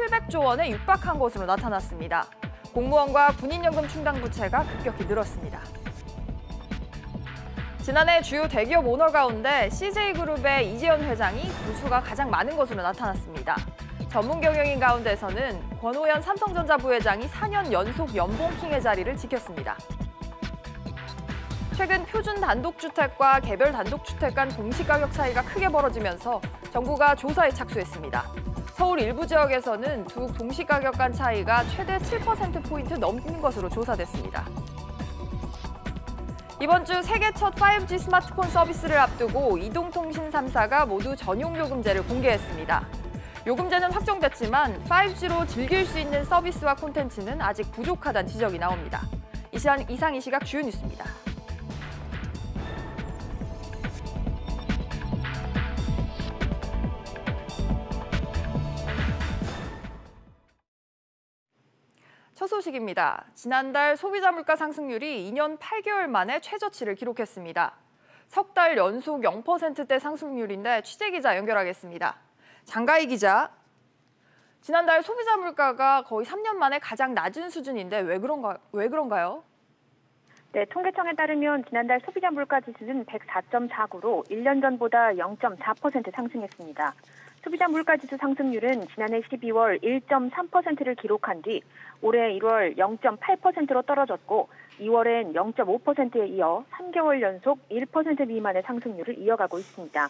700조 원에 육박한 것으로 나타났습니다. 공무원과 군인연금 충당 부채가 급격히 늘었습니다. 지난해 주요 대기업 오너 가운데 CJ그룹의 이재현 회장이 부수가 가장 많은 것으로 나타났습니다. 전문 경영인 가운데서는 권오현 삼성전자 부회장이 4년 연속 연봉킹의 자리를 지켰습니다. 최근 표준 단독주택과 개별 단독주택 간 공시가격 차이가 크게 벌어지면서 정부가 조사에 착수했습니다. 서울 일부 지역에서는 두 공시가격 간 차이가 최대 7%포인트 넘는 것으로 조사됐습니다. 이번 주 세계 첫 5G 스마트폰 서비스를 앞두고 이동통신 3사가 모두 전용 요금제를 공개했습니다. 요금제는 확정됐지만 5G로 즐길 수 있는 서비스와 콘텐츠는 아직 부족하다는 지적이 나옵니다. 이상 이 시각 주요 뉴스입니다. 첫 소식입니다. 지난달 소비자 물가 상승률이 2년 8개월 만에 최저치를 기록했습니다. 석 달 연속 0%대 상승률인데 취재 기자 연결하겠습니다. 장가희 기자, 지난달 소비자 물가가 거의 3년 만에 가장 낮은 수준인데 왜 그런가요? 네, 통계청에 따르면 지난달 소비자 물가 지수는 104.49로 1년 전보다 0.4% 상승했습니다. 소비자 물가 지수 상승률은 지난해 12월 1.3%를 기록한 뒤 올해 1월 0.8%로 떨어졌고 2월엔 0.5%에 이어 3개월 연속 1% 미만의 상승률을 이어가고 있습니다.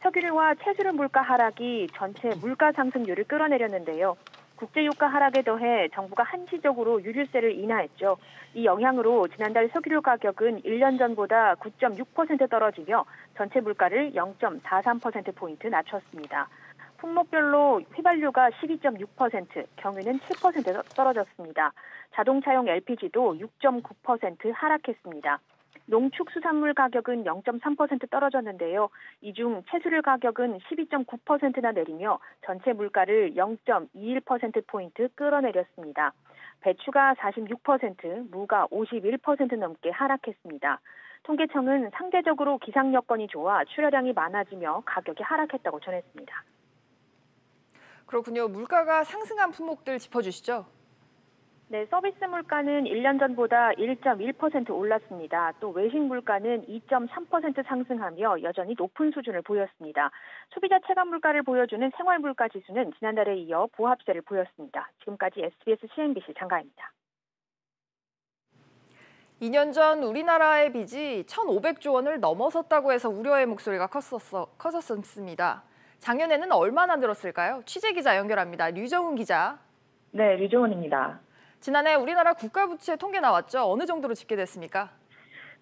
석유류와 채소류 물가 하락이 전체 물가 상승률을 끌어내렸는데요. 국제유가 하락에 더해 정부가 한시적으로 유류세를 인하했죠. 이 영향으로 지난달 석유류 가격은 1년 전보다 9.6% 떨어지며 전체 물가를 0.43%포인트 낮췄습니다. 품목별로 휘발유가 12.6%, 경유는 7% 떨어졌습니다. 자동차용 LPG도 6.9% 하락했습니다. 농축수산물 가격은 0.3% 떨어졌는데요. 이 중 채소류 가격은 12.9%나 내리며 전체 물가를 0.21%포인트 끌어내렸습니다. 배추가 46%, 무가 51% 넘게 하락했습니다. 통계청은 상대적으로 기상 여건이 좋아 출하량이 많아지며 가격이 하락했다고 전했습니다. 그렇군요. 물가가 상승한 품목들 짚어주시죠. 네, 서비스 물가는 1년 전보다 1.1% 올랐습니다. 또 외식 물가는 2.3% 상승하며 여전히 높은 수준을 보였습니다. 소비자 체감 물가를 보여주는 생활 물가 지수는 지난달에 이어 보합세를 보였습니다. 지금까지 SBS CNBC 장가입니다. 2년 전 우리나라의 빚이 1,500조 원을 넘어섰다고 해서 우려의 목소리가 컸었습니다. 작년에는 얼마나 늘었을까요? 취재 기자 연결합니다. 류정훈 기자. 네, 류정훈입니다. 지난해 우리나라 국가부채 통계 나왔죠? 어느 정도로 집계됐습니까?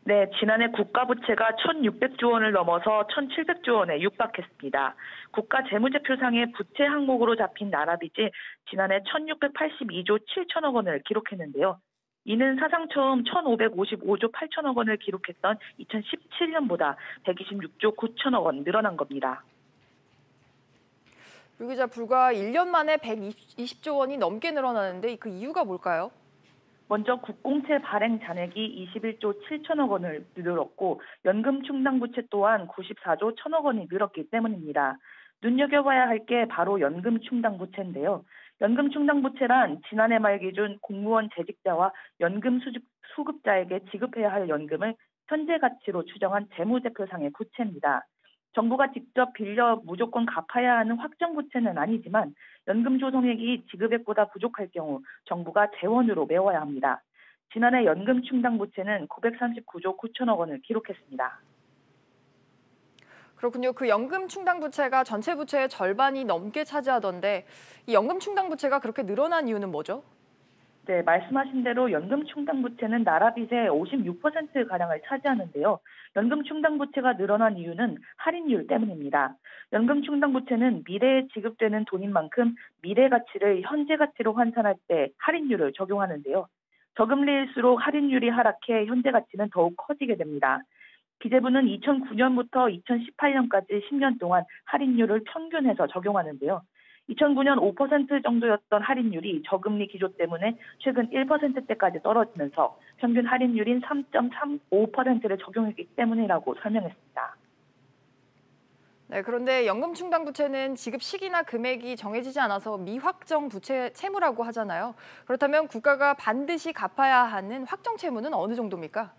네, 지난해 국가부채가 1,600조 원을 넘어서 1,700조 원에 육박했습니다. 국가재무제표상의 부채 항목으로 잡힌 나라빚이 지난해 1,682조 7천억 원을 기록했는데요. 이는 사상 처음 1,555조 8천억 원을 기록했던 2017년보다 126조 9천억 원 늘어난 겁니다. 류 기자, 불과 1년 만에 120조 원이 넘게 늘어나는데 그 이유가 뭘까요? 먼저 국공채 발행 잔액이 21조 7천억 원을 늘었고 연금 충당 부채 또한 94조 1천억 원이 늘었기 때문입니다. 눈여겨봐야 할 게 바로 연금 충당 부채인데요. 연금 충당 부채란 지난해 말 기준 공무원 재직자와 연금 수급자에게 지급해야 할 연금을 현재 가치로 추정한 재무제표상의 부채입니다. 정부가 직접 빌려 무조건 갚아야 하는 확정 부채는 아니지만 연금 조성액이 지급액보다 부족할 경우 정부가 재원으로 메워야 합니다. 지난해 연금 충당 부채는 939조 9천억 원을 기록했습니다. 그렇군요. 그 연금 충당 부채가 전체 부채의 절반이 넘게 차지하던데 이 연금 충당 부채가 그렇게 늘어난 이유는 뭐죠? 네, 말씀하신 대로 연금 충당 부채는 나라 빚의 56%가량을 차지하는데요. 연금 충당 부채가 늘어난 이유는 할인율 때문입니다. 연금 충당 부채는 미래에 지급되는 돈인 만큼 미래 가치를 현재 가치로 환산할 때 할인율을 적용하는데요. 저금리일수록 할인율이 하락해 현재 가치는 더욱 커지게 됩니다. 기재부는 2009년부터 2018년까지 10년 동안 할인율을 평균해서 적용하는데요. 2009년 5% 정도였던 할인율이 저금리 기조 때문에 최근 1%대까지 떨어지면서 평균 할인율인 3.35%를 적용했기 때문이라고 설명했습니다. 네, 그런데 연금 충당 부채는 지급 시기나 금액이 정해지지 않아서 미확정 부채 채무라고 하잖아요. 그렇다면 국가가 반드시 갚아야 하는 확정 채무는 어느 정도입니까?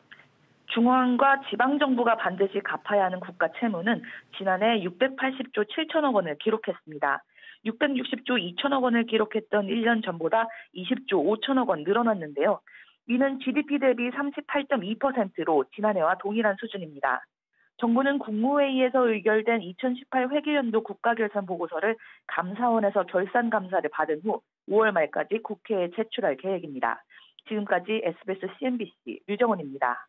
중앙과 지방정부가 반드시 갚아야 하는 국가 채무는 지난해 680조 7천억 원을 기록했습니다. 660조 2천억 원을 기록했던 1년 전보다 20조 5천억 원 늘어났는데요. 이는 GDP 대비 38.2%로 지난해와 동일한 수준입니다. 정부는 국무회의에서 의결된 2018 회계연도 국가결산 보고서를 감사원에서 결산 감사를 받은 후 5월 말까지 국회에 제출할 계획입니다. 지금까지 SBS CNBC 류정원입니다.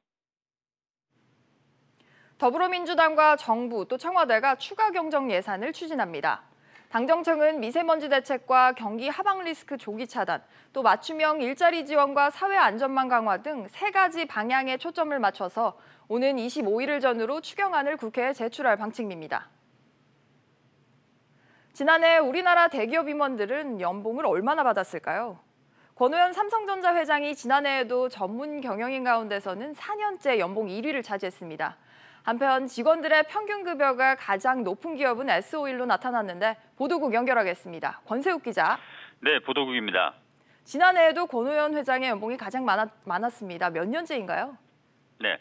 더불어민주당과 정부 또 청와대가 추가 경정 예산을 추진합니다. 당정청은 미세먼지 대책과 경기 하방 리스크 조기 차단, 또 맞춤형 일자리 지원과 사회 안전망 강화 등 3가지 방향에 초점을 맞춰서 오는 25일을 전후로 추경안을 국회에 제출할 방침입니다. 지난해 우리나라 대기업 임원들은 연봉을 얼마나 받았을까요? 권오현 삼성전자 회장이 지난해에도 전문 경영인 가운데서는 4년째 연봉 1위를 차지했습니다. 한편 직원들의 평균 급여가 가장 높은 기업은 S-오일로 나타났는데 보도국 연결하겠습니다. 권세욱 기자. 네, 보도국입니다. 지난해에도 권오현 회장의 연봉이 가장 많았습니다. 몇 년째인가요? 네.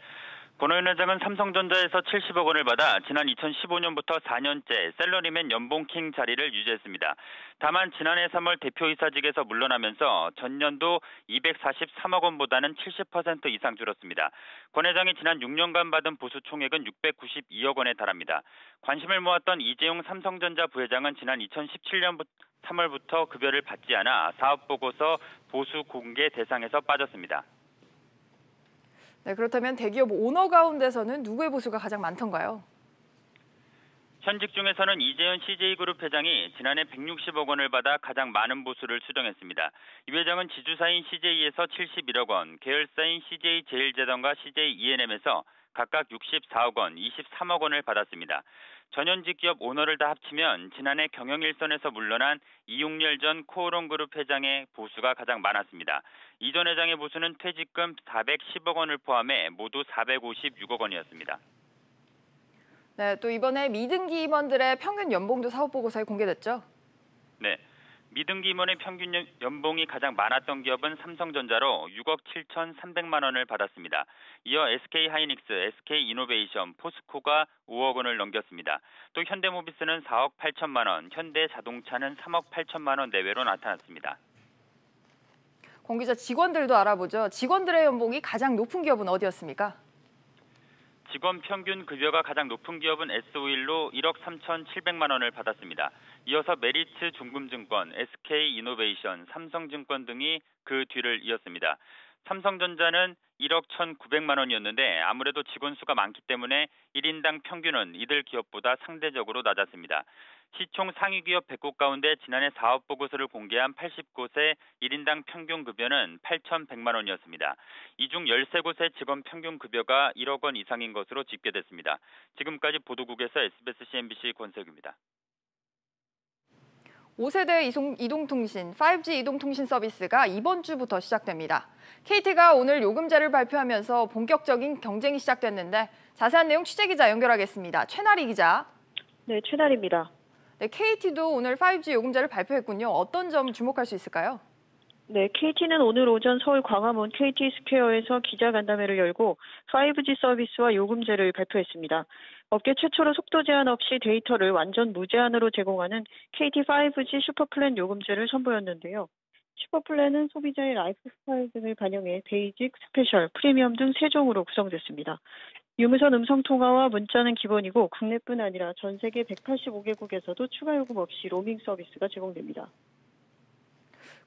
권오현 회장은 삼성전자에서 70억 원을 받아 지난 2015년부터 4년째 셀러리맨 연봉킹 자리를 유지했습니다. 다만 지난해 3월 대표이사직에서 물러나면서 전년도 243억 원보다는 70% 이상 줄었습니다. 권 회장이 지난 6년간 받은 보수 총액은 692억 원에 달합니다. 관심을 모았던 이재용 삼성전자 부회장은 지난 2017년 3월부터 급여를 받지 않아 사업보고서 보수 공개 대상에서 빠졌습니다. 네, 그렇다면 대기업 오너 가운데서는 누구의 보수가 가장 많던가요? 현직 중에서는 이재현 CJ그룹 회장이 지난해 160억 원을 받아 가장 많은 보수를 수령했습니다. 이 회장은 지주사인 CJ에서 71억 원, 계열사인 CJ제일제당과 CJENM에서 각각 64억 원, 23억 원을 받았습니다. 전현직 기업 오너를 다 합치면 지난해 경영일선에서 물러난 이용렬 전 코오롱그룹 회장의 보수가 가장 많았습니다. 이 전 회장의 보수는 퇴직금 410억 원을 포함해 모두 456억 원이었습니다. 네, 또 이번에 미등기 임원들의 평균 연봉도 사업보고서에 공개됐죠? 네. 미등기 임원의 평균 연봉이 가장 많았던 기업은 삼성전자로 6억 7,300만 원을 받았습니다. 이어 SK하이닉스, SK이노베이션, 포스코가 5억 원을 넘겼습니다. 또 현대모비스는 4억 8천만 원, 현대자동차는 3억 8천만 원 내외로 나타났습니다. 권 기자, 직원들도 알아보죠. 직원들의 연봉이 가장 높은 기업은 어디였습니까? 직원 평균 급여가 가장 높은 기업은 S-오일로 1억 3,700만 원을 받았습니다. 이어서 메리츠 중금증권, SK이노베이션, 삼성증권 등이 그 뒤를 이었습니다. 삼성전자는 1억 1,900만 원이었는데 아무래도 직원 수가 많기 때문에 1인당 평균은 이들 기업보다 상대적으로 낮았습니다. 시총 상위 기업 100곳 가운데 지난해 사업보고서를 공개한 80곳의 1인당 평균 급여는 8,100만 원이었습니다. 이 중 13곳의 직원 평균 급여가 1억 원 이상인 것으로 집계됐습니다. 지금까지 보도국에서 SBS CNBC 권세욱입니다. 5세대 이동통신, 5G 이동통신 서비스가 이번 주부터 시작됩니다. KT가 오늘 요금제를 발표하면서 본격적인 경쟁이 시작됐는데 자세한 내용 취재기자 연결하겠습니다. 최나리 기자. 네, 최나리입니다. 네, KT도 오늘 5G 요금제를 발표했군요. 어떤 점 주목할 수 있을까요? 네, KT는 오늘 오전 서울 광화문 KT 스퀘어에서 기자간담회를 열고 5G 서비스와 요금제를 발표했습니다. 업계 최초로 속도 제한 없이 데이터를 완전 무제한으로 제공하는 KT 5G 슈퍼플랜 요금제를 선보였는데요. 슈퍼플랜은 소비자의 라이프 스타일 등을 반영해 베이직, 스페셜, 프리미엄 등 3종으로 구성됐습니다. 유무선 음성 통화와 문자는 기본이고 국내뿐 아니라 전 세계 185개국에서도 추가 요금 없이 로밍 서비스가 제공됩니다.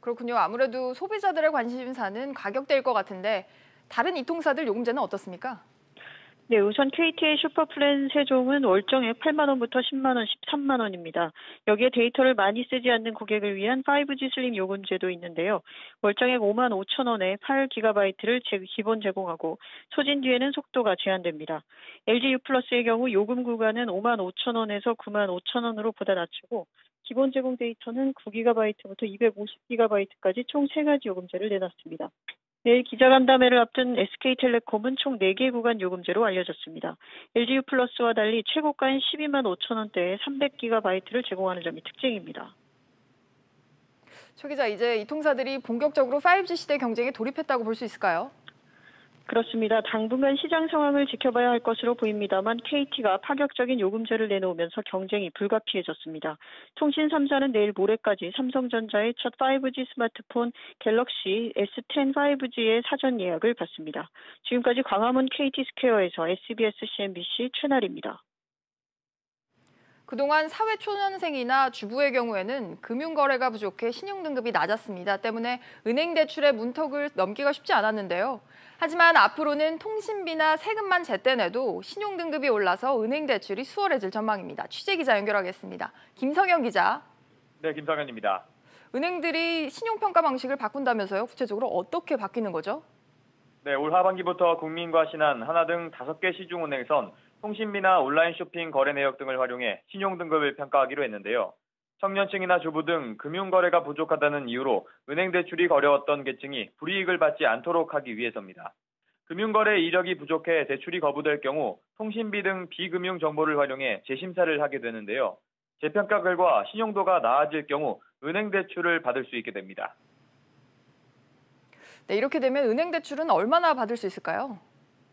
그렇군요. 아무래도 소비자들의 관심사는 가격대일 것 같은데 다른 이통사들 요금제는 어떻습니까? 네, 우선 KT의 슈퍼플랜 3종은 월정액 8만 원부터 10만 원, 13만 원입니다. 여기에 데이터를 많이 쓰지 않는 고객을 위한 5G 슬림 요금제도 있는데요. 월정액 5만 5천 원에 8GB를 기본 제공하고 소진 뒤에는 속도가 제한됩니다. LG U+의 경우 요금 구간은 5만 5천 원에서 9만 5천 원으로 보다 낮추고 기본 제공 데이터는 9GB부터 250GB까지 총 3가지 요금제를 내놨습니다. 내일 기자간담회를 앞둔 SK텔레콤은 총 4개 구간 요금제로 알려졌습니다. LGU 플러스와 달리 최고가인 12만 5천 원대에 300GB를 제공하는 점이 특징입니다. 최 기자, 이제 이 통사들이 본격적으로 5G 시대 경쟁에 돌입했다고 볼 수 있을까요? 그렇습니다. 당분간 시장 상황을 지켜봐야 할 것으로 보입니다만 KT가 파격적인 요금제를 내놓으면서 경쟁이 불가피해졌습니다. 통신 3사는 내일 모레까지 삼성전자의 첫 5G 스마트폰 갤럭시 S10 5G의 사전 예약을 받습니다. 지금까지 광화문 KT 스퀘어에서 SBS CNBC 최나리입니다. 그동안 사회초년생이나 주부의 경우에는 금융거래가 부족해 신용등급이 낮았습니다. 때문에 은행 대출의 문턱을 넘기가 쉽지 않았는데요. 하지만 앞으로는 통신비나 세금만 제때 내도 신용등급이 올라서 은행 대출이 수월해질 전망입니다. 취재기자 연결하겠습니다. 김성현 기자. 네, 김성현입니다. 은행들이 신용평가 방식을 바꾼다면서요? 구체적으로 어떻게 바뀌는 거죠? 네, 올 하반기부터 국민과 신한, 하나 등 5개 시중은행선 통신비나 온라인 쇼핑 거래 내역 등을 활용해 신용등급을 평가하기로 했는데요. 청년층이나 주부 등 금융거래가 부족하다는 이유로 은행 대출이 어려웠던 계층이 불이익을 받지 않도록 하기 위해서입니다. 금융거래 이력이 부족해 대출이 거부될 경우 통신비 등 비금융 정보를 활용해 재심사를 하게 되는데요. 재평가 결과 신용도가 나아질 경우 은행 대출을 받을 수 있게 됩니다. 네, 이렇게 되면 은행 대출은 얼마나 받을 수 있을까요?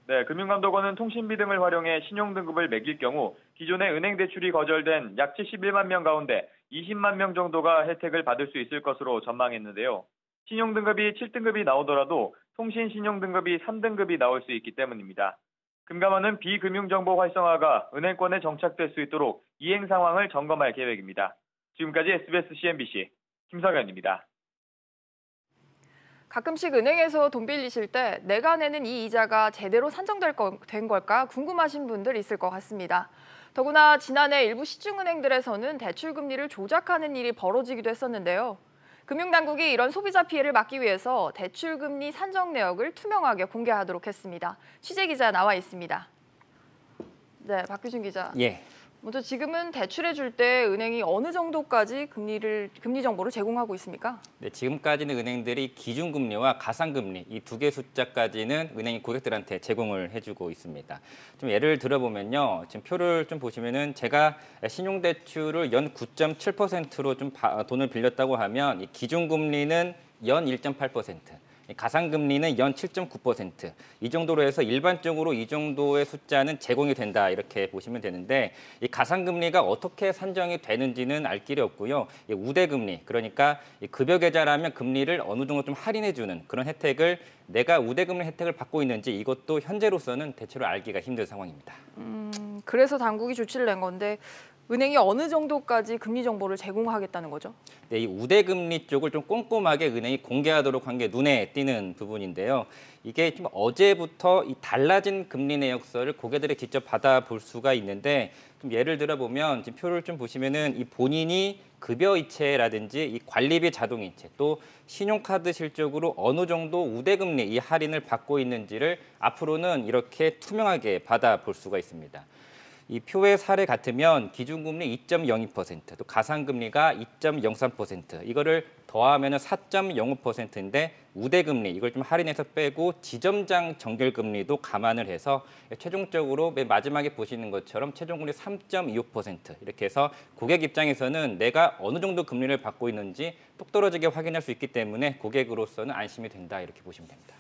네, 금융감독원은 통신비 등을 활용해 신용등급을 매길 경우 기존의 은행 대출이 거절된 약 71만 명 가운데 20만 명 정도가 혜택을 받을 수 있을 것으로 전망했는데요. 신용등급이 7등급이 나오더라도 통신신용등급이 3등급이 나올 수 있기 때문입니다. 금감원은 비금융정보 활성화가 은행권에 정착될 수 있도록 이행 상황을 점검할 계획입니다. 지금까지 SBS CNBC 김성현입니다. 가끔씩 은행에서 돈 빌리실 때 내가 내는 이 이자가 제대로 된 걸까 궁금하신 분들 있을 것 같습니다. 더구나 지난해 일부 시중은행들에서는 대출 금리를 조작하는 일이 벌어지기도 했었는데요. 금융당국이 이런 소비자 피해를 막기 위해서 대출 금리 산정 내역을 투명하게 공개하도록 했습니다. 취재기자 나와 있습니다. 네, 박규준 기자. 예. 먼저 지금은 대출해 줄 때 은행이 어느 정도까지 금리 정보를 제공하고 있습니까? 네, 지금까지는 은행들이 기준금리와 가상금리 이 2개 숫자까지는 은행이 고객들한테 제공을 해주고 있습니다. 좀 예를 들어보면요, 지금 표를 좀 보시면은 제가 신용대출을 연 9.7%로 좀 돈을 빌렸다고 하면 이 기준금리는 연 1.8%. 가상금리는 연 7.9%. 이 정도로 해서 일반적으로 이 정도의 숫자는 제공이 된다 이렇게 보시면 되는데 이 가상금리가 어떻게 산정이 되는지는 알 길이 없고요. 이 우대금리, 그러니까 이 급여계좌라면 금리를 어느 정도 좀 할인해주는 그런 혜택을 내가 우대금리 혜택을 받고 있는지 이것도 현재로서는 대체로 알기가 힘든 상황입니다. 그래서 당국이 조치를 낸 건데 은행이 어느 정도까지 금리 정보를 제공하겠다는 거죠? 네, 이 우대금리 쪽을 좀 꼼꼼하게 은행이 공개하도록 한 게 눈에 띄는 부분인데요. 이게 좀 어제부터 이 달라진 금리 내역서를 고객들이 직접 받아볼 수가 있는데 좀 예를 들어 보면 지금 표를 좀 보시면은 이 본인이 급여 이체라든지 이 관리비 자동 이체 또 신용카드 실적으로 어느 정도 우대금리 이 할인을 받고 있는지를 앞으로는 이렇게 투명하게 받아볼 수가 있습니다. 이 표의 사례 같으면 기준금리 2.02%, 또 가상금리가 2.03%, 이거를 더하면 4.05%인데 우대금리 이걸 좀 할인해서 빼고 지점장 정결금리도 감안을 해서 최종적으로 맨 마지막에 보시는 것처럼 최종금리 3.25% 이렇게 해서 고객 입장에서는 내가 어느 정도 금리를 받고 있는지 똑 떨어지게 확인할 수 있기 때문에 고객으로서는 안심이 된다 이렇게 보시면 됩니다.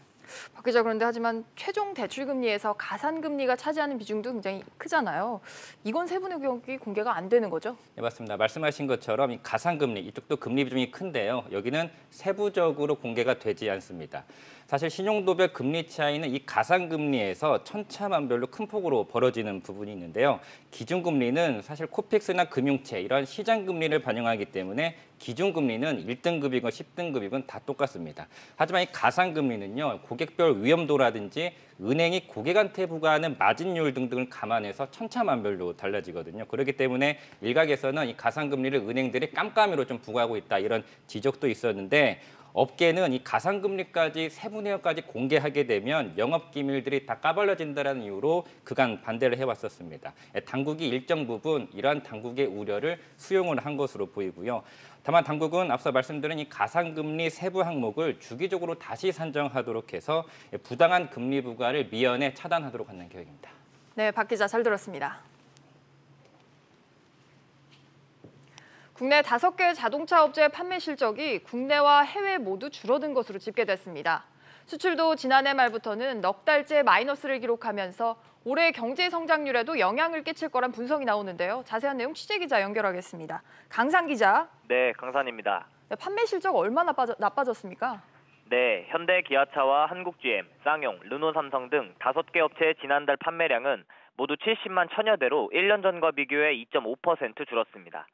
박 기자, 그런데 하지만 최종 대출 금리에서 가산금리가 차지하는 비중도 굉장히 크잖아요. 이건 세부 내역이 공개가 안 되는 거죠? 네, 맞습니다. 말씀하신 것처럼 이 가상금리 이쪽도 금리 비중이 큰데요. 여기는 세부적으로 공개가 되지 않습니다. 사실 신용도별 금리 차이는 이 가상금리에서 천차만별로 큰 폭으로 벌어지는 부분이 있는데요. 기준금리는 사실 코픽스나 금융채 이런 시장금리를 반영하기 때문에 기준금리는 1등급이건 10등급이건 다 똑같습니다. 하지만 이 가상금리는요, 고객별 위험도라든지 은행이 고객한테 부과하는 마진율 등등을 감안해서 천차만별로 달라지거든요. 그렇기 때문에 일각에서는 이 가상금리를 은행들이 깜깜이로 좀 부과하고 있다 이런 지적도 있었는데 업계는 이 가상금리까지 세부 내역까지 공개하게 되면 영업기밀들이 다 까발려진다는 이유로 그간 반대를 해왔었습니다. 당국이 일정 부분 이러한 당국의 우려를 수용을 한 것으로 보이고요. 다만 당국은 앞서 말씀드린 이 가상금리 세부 항목을 주기적으로 다시 산정하도록 해서 부당한 금리 부과를 미연에 차단하도록 하는 계획입니다. 네, 박 기자 잘 들었습니다. 국내 5개 자동차 업체의 판매 실적이 국내와 해외 모두 줄어든 것으로 집계됐습니다. 수출도 지난해 말부터는 넉 달째 마이너스를 기록하면서 올해 경제 성장률에도 영향을 끼칠 거란 분석이 나오는데요. 자세한 내용 취재기자 연결하겠습니다. 강산 기자. 네, 강산입니다. 네, 판매 실적 얼마나 나빠졌습니까? 네, 현대 기아차와 한국 GM, 쌍용, 르노 삼성 등 5개 업체의 지난달 판매량은 모두 70만 천여 대로 1년 전과 비교해 2.5% 줄었습니다.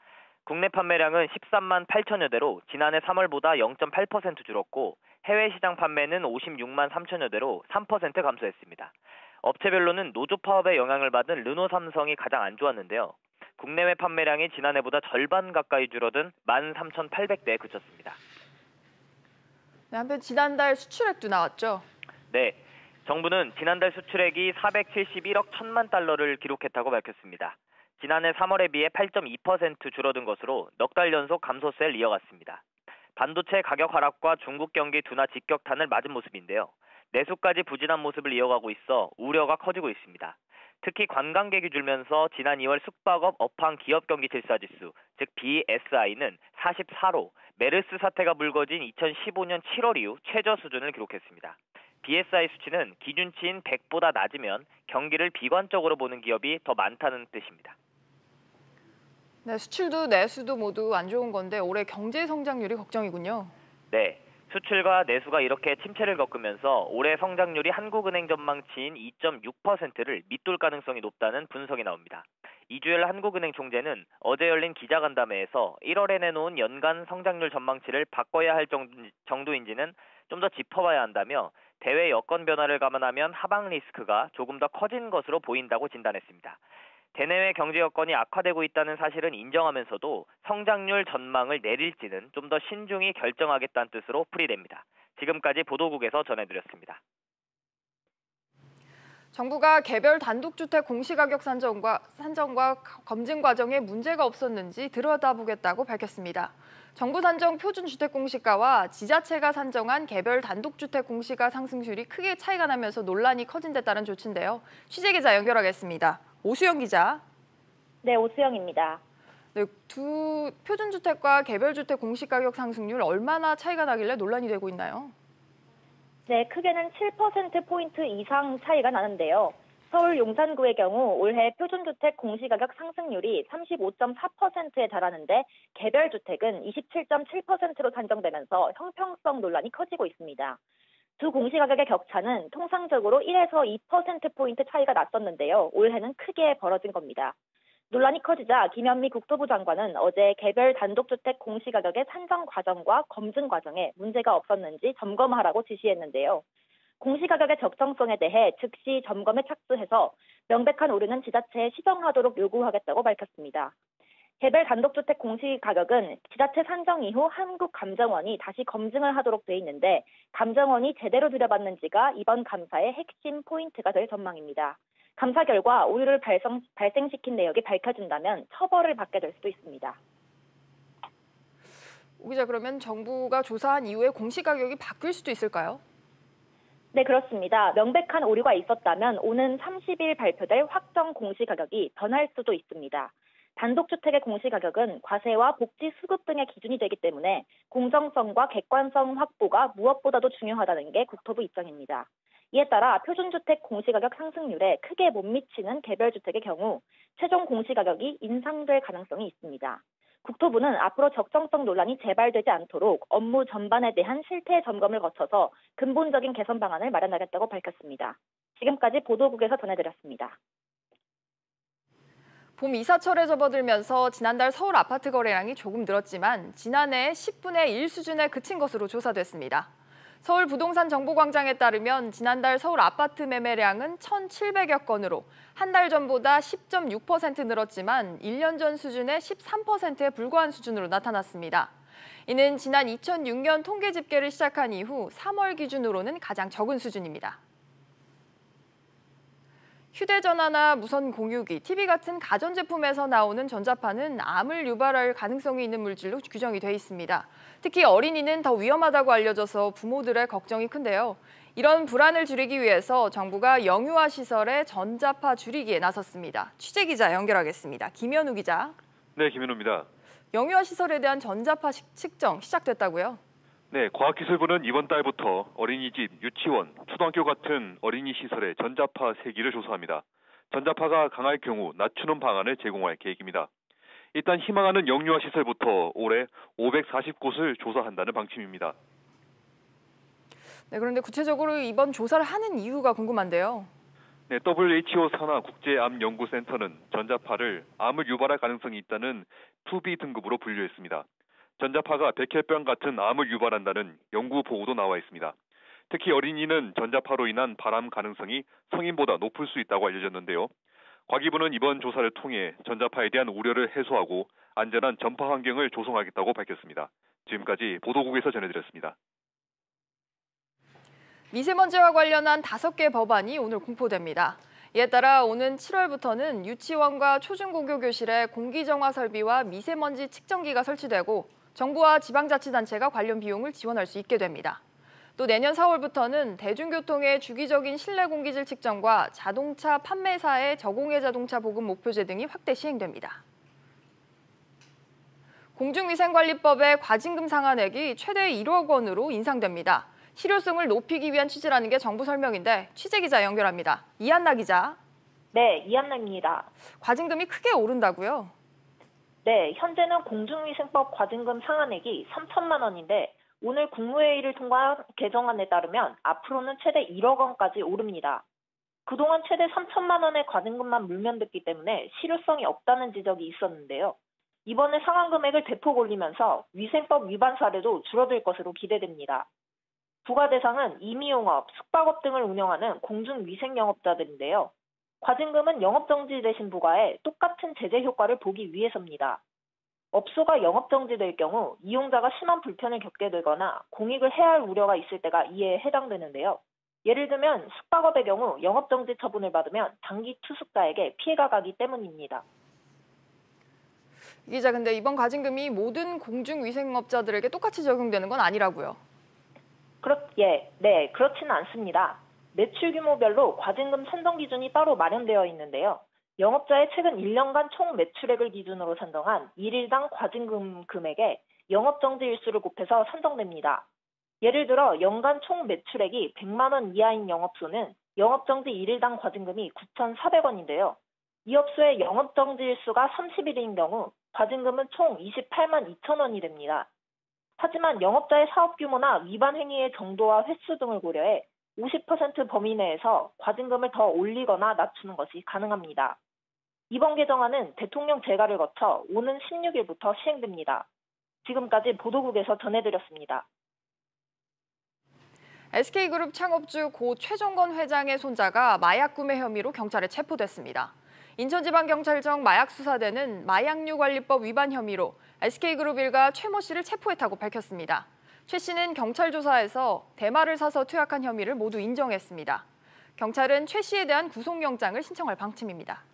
국내 판매량은 13만 8천여 대로 지난해 3월보다 0.8% 줄었고 해외 시장 판매는 56만 3천여 대로 3% 감소했습니다. 업체별로는 노조 파업의 영향을 받은 르노 삼성이 가장 안 좋았는데요. 국내외 판매량이 지난해보다 절반 가까이 줄어든 13,800대에 그쳤습니다. 네, 한편 지난달 수출액도 나왔죠? 네, 정부는 지난달 수출액이 471억 1천만 달러를 기록했다고 밝혔습니다. 지난해 3월에 비해 8.2% 줄어든 것으로 넉 달 연속 감소세를 이어갔습니다. 반도체 가격 하락과 중국 경기 둔화 직격탄을 맞은 모습인데요. 내수까지 부진한 모습을 이어가고 있어 우려가 커지고 있습니다. 특히 관광객이 줄면서 지난 2월 숙박업 업황 기업 경기 질서지수, 즉 BSI는 44로 메르스 사태가 불거진 2015년 7월 이후 최저 수준을 기록했습니다. BSI 수치는 기준치인 100보다 낮으면 경기를 비관적으로 보는 기업이 더 많다는 뜻입니다. 네, 수출도 내수도 모두 안 좋은 건데 올해 경제 성장률이 걱정이군요. 네, 수출과 내수가 이렇게 침체를 겪으면서 올해 성장률이 한국은행 전망치인 2.6%를 밑돌 가능성이 높다는 분석이 나옵니다. 이주열 한국은행 총재는 어제 열린 기자간담회에서 1월에 내놓은 연간 성장률 전망치를 바꿔야 할 정도인지는 좀 더 짚어봐야 한다며 대외 여건 변화를 감안하면 하방 리스크가 조금 더 커진 것으로 보인다고 진단했습니다. 대내외 경제 여건이 악화되고 있다는 사실은 인정하면서도 성장률 전망을 내릴지는 좀 더 신중히 결정하겠다는 뜻으로 풀이됩니다. 지금까지 보도국에서 전해드렸습니다. 정부가 개별 단독주택 공시가격 산정과 검증 과정에 문제가 없었는지 들여다보겠다고 밝혔습니다. 정부 산정 표준주택 공시가와 지자체가 산정한 개별 단독주택 공시가 상승률이 크게 차이가 나면서 논란이 커진 데 따른 조치인데요. 취재기자 연결하겠습니다. 오수영 기자. 네, 오수영입니다. 네, 두 표준주택과 개별주택 공시가격 상승률 얼마나 차이가 나길래 논란이 되고 있나요? 네, 크게는 7%포인트 이상 차이가 나는데요. 서울 용산구의 경우 올해 표준주택 공시가격 상승률이 35.4%에 달하는데 개별주택은 27.7%로 산정되면서 형평성 논란이 커지고 있습니다. 두 공시가격의 격차는 통상적으로 1에서 2%포인트 차이가 났었는데요. 올해는 크게 벌어진 겁니다. 논란이 커지자 김현미 국토부 장관은 어제 개별 단독주택 공시가격의 산정 과정과 검증 과정에 문제가 없었는지 점검하라고 지시했는데요. 공시가격의 적정성에 대해 즉시 점검에 착수해서 명백한 오류는 지자체에 시정하도록 요구하겠다고 밝혔습니다. 개별 단독주택 공시가격은 지자체 산정 이후 한국감정원이 다시 검증을 하도록 돼 있는데 감정원이 제대로 들여봤는지가 이번 감사의 핵심 포인트가 될 전망입니다. 감사 결과 오류를 발생시킨 내역이 밝혀진다면 처벌을 받게 될 수도 있습니다. 오 기자, 그러면 정부가 조사한 이후에 공시가격이 바뀔 수도 있을까요? 네, 그렇습니다. 명백한 오류가 있었다면 오는 30일 발표될 확정 공시가격이 변할 수도 있습니다. 단독주택의 공시가격은 과세와 복지 수급 등의 기준이 되기 때문에 공정성과 객관성 확보가 무엇보다도 중요하다는 게 국토부 입장입니다. 이에 따라 표준주택 공시가격 상승률에 크게 못 미치는 개별주택의 경우 최종 공시가격이 인상될 가능성이 있습니다. 국토부는 앞으로 적정성 논란이 재발되지 않도록 업무 전반에 대한 실태 점검을 거쳐서 근본적인 개선 방안을 마련하겠다고 밝혔습니다. 지금까지 보도국에서 전해드렸습니다. 봄 이사철에 접어들면서 지난달 서울 아파트 거래량이 조금 늘었지만 지난해 10분의 1 수준에 그친 것으로 조사됐습니다. 서울 부동산 정보광장에 따르면 지난달 서울 아파트 매매량은 1,700여 건으로 한 달 전보다 10.6% 늘었지만 1년 전 수준의 13%에 불과한 수준으로 나타났습니다. 이는 지난 2006년 통계 집계를 시작한 이후 3월 기준으로는 가장 적은 수준입니다. 휴대전화나 무선 공유기, TV 같은 가전제품에서 나오는 전자파는 암을 유발할 가능성이 있는 물질로 규정이 돼 있습니다. 특히 어린이는 더 위험하다고 알려져서 부모들의 걱정이 큰데요. 이런 불안을 줄이기 위해서 정부가 영유아 시설의 전자파 줄이기에 나섰습니다. 취재기자 연결하겠습니다. 김현우 기자. 네, 김현우입니다. 영유아 시설에 대한 전자파 측정 시작됐다고요? 네, 과학기술부는 이번 달부터 어린이집, 유치원, 초등학교 같은 어린이 시설의 전자파 세기를 조사합니다. 전자파가 강할 경우 낮추는 방안을 제공할 계획입니다. 일단 희망하는 영유아 시설부터 올해 540곳을 조사한다는 방침입니다. 네, 그런데 구체적으로 이번 조사를 하는 이유가 궁금한데요. 네, WHO 산하 국제암연구센터는 전자파를 암을 유발할 가능성이 있다는 2B 등급으로 분류했습니다. 전자파가 백혈병 같은 암을 유발한다는 연구 보고도 나와 있습니다. 특히 어린이는 전자파로 인한 발암 가능성이 성인보다 높을 수 있다고 알려졌는데요. 과기부는 이번 조사를 통해 전자파에 대한 우려를 해소하고 안전한 전파 환경을 조성하겠다고 밝혔습니다. 지금까지 보도국에서 전해드렸습니다. 미세먼지와 관련한 5개 법안이 오늘 공포됩니다. 이에 따라 오는 7월부터는 유치원과 초중고교 교실에 공기정화 설비와 미세먼지 측정기가 설치되고 정부와 지방자치단체가 관련 비용을 지원할 수 있게 됩니다. 또 내년 4월부터는 대중교통의 주기적인 실내 공기질 측정과 자동차 판매사의 저공해 자동차 보급 목표제 등이 확대 시행됩니다. 공중위생관리법의 과징금 상한액이 최대 1억 원으로 인상됩니다. 실효성을 높이기 위한 취지라는 게 정부 설명인데 취재기자 연결합니다. 이한나 기자. 네, 이한나입니다. 과징금이 크게 오른다고요? 네, 현재는 공중위생법 과징금 상한액이 3천만 원인데 오늘 국무회의를 통과한 개정안에 따르면 앞으로는 최대 1억 원까지 오릅니다. 그동안 최대 3천만 원의 과징금만 물면 됐기 때문에 실효성이 없다는 지적이 있었는데요. 이번에 상한 금액을 대폭 올리면서 위생법 위반 사례도 줄어들 것으로 기대됩니다. 부과 대상은 임의용업, 숙박업 등을 운영하는 공중위생영업자들인데요. 과징금은 영업정지 대신 부과해 똑같은 제재 효과를 보기 위해서입니다. 업소가 영업정지될 경우 이용자가 심한 불편을 겪게 되거나 공익을 해할 우려가 있을 때가 이에 해당되는데요. 예를 들면 숙박업의 경우 영업정지 처분을 받으면 단기 투숙자에게 피해가 가기 때문입니다. 기자, 근데 이번 과징금이 모든 공중위생업자들에게 똑같이 적용되는 건 아니라고요? 네, 그렇지는 않습니다. 매출 규모별로 과징금 산정 기준이 따로 마련되어 있는데요. 영업자의 최근 1년간 총 매출액을 기준으로 산정한 1일당 과징금 금액에 영업정지 일수를 곱해서 산정됩니다. 예를 들어 연간 총 매출액이 100만 원 이하인 영업소는 영업정지 1일당 과징금이 9,400원인데요. 이 업소의 영업정지 일수가 30일인 경우 과징금은 총 28만 2천 원이 됩니다. 하지만 영업자의 사업 규모나 위반 행위의 정도와 횟수 등을 고려해 50% 범위 내에서 과징금을 더 올리거나 낮추는 것이 가능합니다. 이번 개정안은 대통령 재가를 거쳐 오는 16일부터 시행됩니다. 지금까지 보도국에서 전해드렸습니다. SK그룹 창업주 고 최정건 회장의 손자가 마약 구매 혐의로 경찰에 체포됐습니다. 인천지방경찰청 마약수사대는 마약류관리법 위반 혐의로 SK그룹 일가 최모 씨를 체포했다고 밝혔습니다. 최 씨는 경찰 조사에서 대마를 사서 투약한 혐의를 모두 인정했습니다. 경찰은 최 씨에 대한 구속영장을 신청할 방침입니다.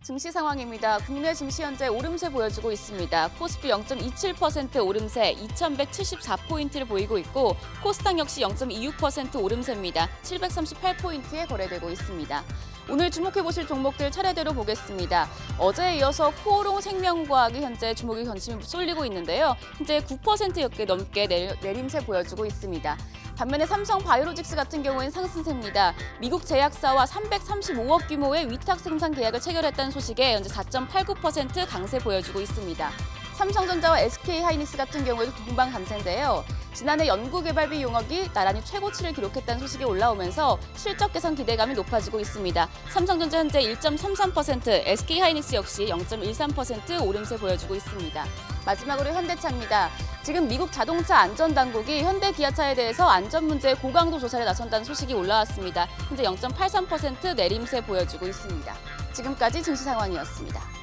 증시 상황입니다. 국내 증시 현재 오름세 보여주고 있습니다. 코스피 0.27% 오름세 2174포인트를 보이고 있고 코스닥 역시 0.26% 오름세입니다. 738포인트에 거래되고 있습니다. 오늘 주목해보실 종목들 차례대로 보겠습니다. 어제에 이어서 코오롱 생명과학이 현재 주목의 관심이 쏠리고 있는데요. 현재 9% 넘게 내림세 보여주고 있습니다. 반면에 삼성 바이오로직스 같은 경우에는 상승세입니다. 미국 제약사와 335억 규모의 위탁 생산 계약을 체결했다는 소식에 현재 4.89% 강세 보여주고 있습니다. 삼성전자와 SK하이닉스 같은 경우에도 동반 강세인데요. 지난해 연구개발비 용역이 나란히 최고치를 기록했다는 소식이 올라오면서 실적 개선 기대감이 높아지고 있습니다. 삼성전자 현재 1.33%, SK하이닉스 역시 0.13% 오름세 보여주고 있습니다. 마지막으로 현대차입니다. 지금 미국 자동차 안전당국이 현대기아차에 대해서 안전 문제 고강도 조사를 나선다는 소식이 올라왔습니다. 현재 0.83% 내림세 보여주고 있습니다. 지금까지 증시 상황이었습니다.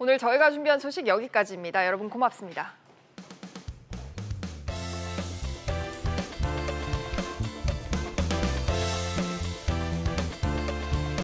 오늘 저희가 준비한 소식 여기까지입니다. 여러분 고맙습니다.